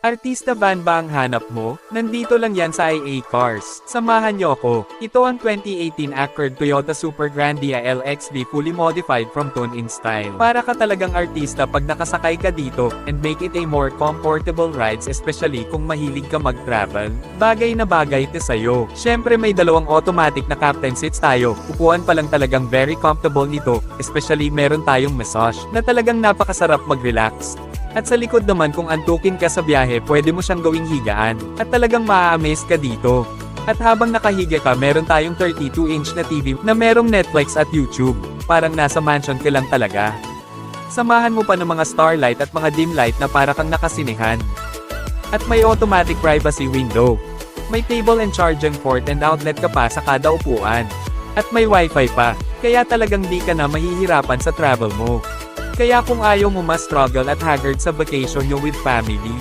Artista van ba ang hanap mo? Nandito lang yan sa IA Cars. Samahan niyo ako. Ito ang 2018 Accord Toyota Super Grandia LXV fully modified from tune-in style. Para ka talagang artista pag nakasakay ka dito, and make it a more comfortable rides especially kung mahilig ka mag-travel. Bagay na bagay ito sa'yo. Syempre may dalawang automatic na captain seats tayo. Upuan pa lang talagang very comfortable nito, especially meron tayong massage, na talagang napakasarap mag-relax. At sa likod naman kung antukin ka sa biyahe pwede mo siyang gawing higaan, at talagang maa-amaze ka dito. At habang nakahiga ka meron tayong 32-inch na TV na merong Netflix at YouTube, parang nasa mansion ka lang talaga. Samahan mo pa ng mga starlight at mga dim light na para kang nakasinehan. At may automatic privacy window. May table and charging port and outlet ka pa sa kada upuan. At may wifi pa, kaya talagang di ka na mahihirapan sa travel mo. Kaya kung ayaw mo ma-struggle at haggard sa vacation nyo with family,